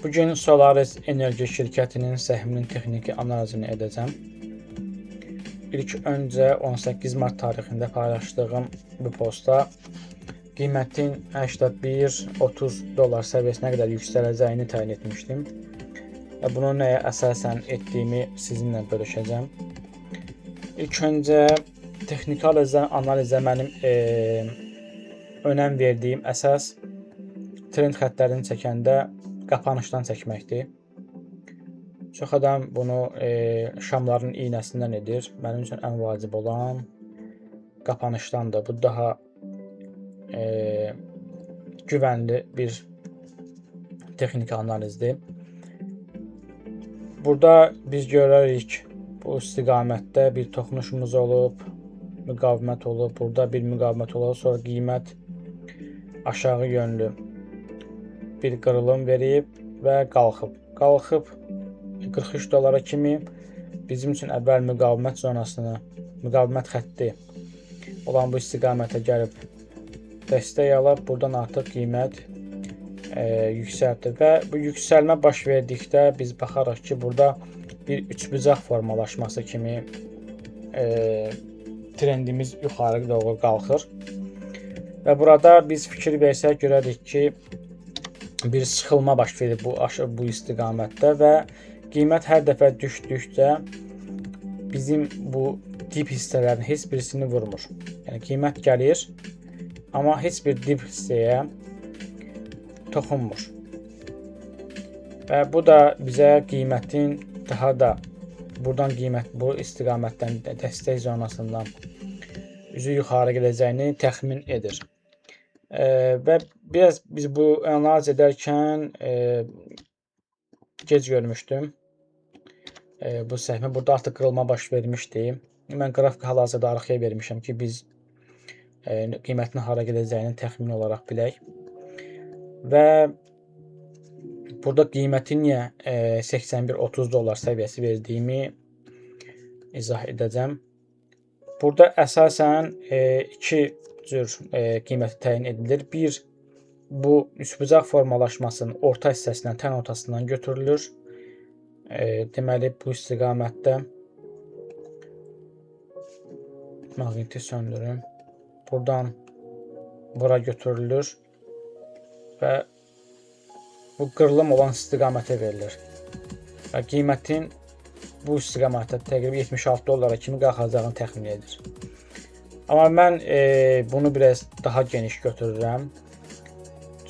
Bugün Solaris Enerji şirkətinin səhminin texniki analizini edəcəm. İlk öncə 18 mart tarixində paylaşdığım bu postda qiymətin 81-30 dollar səviyyəsinə qədər yüksələcəyini təyin etmişdim. Və bunu nəyə əsasən etdiyimi sizinlə bölüşəcəm. İlk öncə texniki analizə mənim önəm verdiyim əsas trend xəttlərini çəkəndə qapanışdan çəkməkdir. Çox adam bunu şamların iynəsindən edir. Mənim üçün ən vacib olan qapanışdandır. Bu daha güvənli bir texniki analizdir. Burada biz görərik, bu istiqamətdə bir toxunuşumuz olub, müqavimət olub, burada bir müqavimət olub, sonra qiymət aşağı yönlü bir qırılım verib və qalxıb. Qalxıb 43 dollara kimi bizim üçün əvvəl müqavimət zonasını, müqavimət xətti olan bu istiqamətə gəlib dəstək alıb, buradan artıq qiymət yüksəldi və bu yüksəlmə baş verdikdə biz baxarıq ki, burada bir üçbucaq formalaşması kimi trendimiz yuxarı doğru qalxır və burada biz fikir versək görərik ki, bir sıxılma baş verir bu istiqamətdə və qiymət hər dəfə düşdükcə bizim bu dip hissələrin heç birisini vurmur. Yəni qiymət gəlir, amma heç bir dip hissəyə toxunmur. Və bu da bizə qiymətin daha da buradan bu istiqamətdən dəstək zonasından üzü yuxarı gedəcəyini təxmin edir. Və biraz biz bu analiz edərkən gec görmüşdüm bu səhmi. Burada artıq qırılma baş vermişdi. Mən qrafiki hal-hazırda arxaya vermişəm ki, biz qiymətin hara gedəcəyini təxmin olaraq bilək. Və burada qiymətin niyə 81-30 dollar səviyyəsi verdiyimi izah edəcəm. Burada əsasən iki cür qiyməti təyin edilir. Bir, bu üçbucaq formalaşmasının orta hissəsindən, tən ortasından götürülür. Deməli, bu istiqamətdə maqniti söndürüm. Buradan bura götürülür və bu qırılım olan istiqamətə verilir. Və qiymətin bu istiqamətdə təqribən 76 dollara kimi qalxacağını təxmin edir. Amma mən bunu biraz daha geniş götürürəm.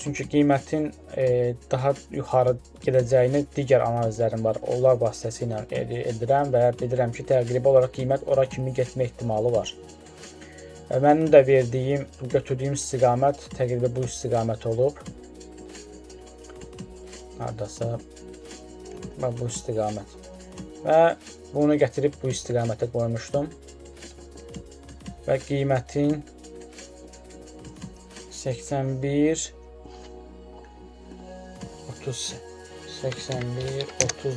Çünki qiymətin daha yuxarı gedəcəyini digər analizlərim var. Onlar vasitəsilə edirəm və bilirəm ki, təqribi olaraq qiymət ora kimi getmə ehtimalı var. Və mənim də götürdüyüm istiqamət təqribi bu istiqamət olub. Haradasa bu istiqamət. Və bunu gətirib bu istiqamətə qoymuşdum. Və qiymətin 81-30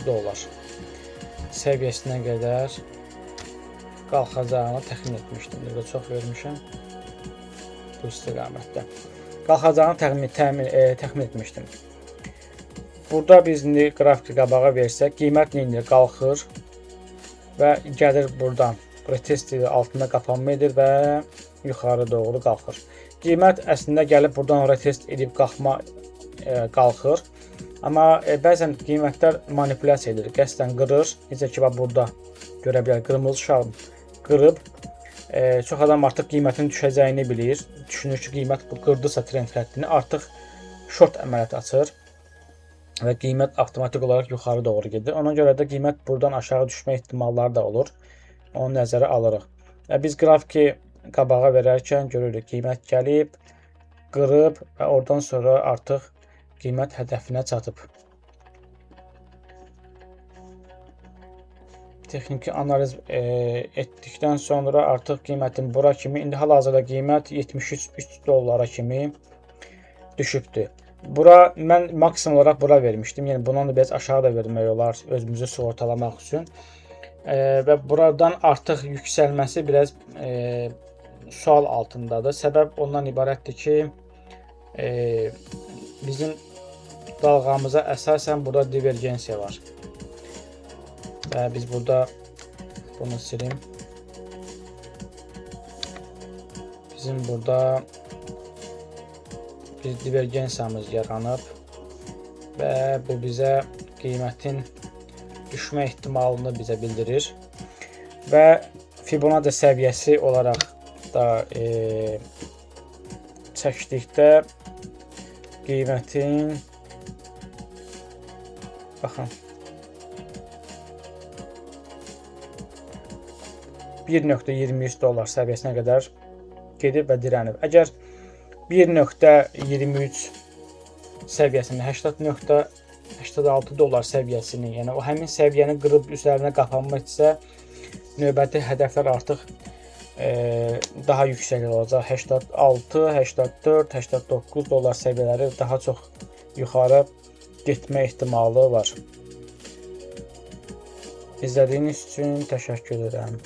dollar səviyyəsinə qədər qalxacağını təxmin etmişdim. Burada çox vermişəm bu istiqamətdə. Qalxacağını təxmin etmişdim. Burada biz qrafiki qabağa versək, qiymət qalxır və gəlir buradan. Retest altında qapanma edir və yuxarı doğru qalxır. Qiymət əslində gəlib buradan retest edib qalxır. Amma bəzən qiymətlər manipulyasiya edir. Qəsdən qırır. Necə ki, burada görə bilər. Qırmızı şam qırıb. Çox adam artıq qiymətin düşəcəyini bilir. Düşünür ki, qiymət qırdısa trend xəttini artıq short əməliyyat açır. Və qiymət avtomatik olaraq yuxarı doğru gedir. Ona görə də qiymət buradan aşağı düşmə ehtimalları da olur. Onu nəzərə alırıq. Biz qrafiki qabağa verərkən görürük, qiymət gəlib, qırıb və oradan sonra artıq qiymət hədəfinə çatıb. Texniki analiz etdikdən sonra artıq qiymətin bura kimi, indi hal-hazırda qiymət 73 dollara kimi düşübdür. Bura mən maksimum olaraq bura vermişdim. Yəni bundan da biraz aşağı da vermək olar özümüzü sığortalamaq üçün. Və buradan artıq yüksəlməsi biraz sual altındadır. Səbəb ondan ibarətdir ki, bizim dalğamıza əsasən burada divergensiya var. Və biz burada bunu silim. Bizim burada divergensiyamız yaranıb və bu bizə qiymətin düşmə ehtimalını bizə bildirir. Və Fibonacci səviyyəsi olaraq da çəkdikdə qiymətin baxın 1.23 dollar səviyyəsinə qədər gedib və dirənib. Əgər 1.23 səviyyəsini 80.86 dollar səviyyəsini, yəni o həmin səviyyəni qırıb üzərinə qapanma etsə, növbəti hədəflər artıq daha yüksək olacaq. 86, 84, 89 dollar səviyyələri daha çox yuxarı getmə ehtimalı var. İzlədiyiniz üçün təşəkkür edirəm.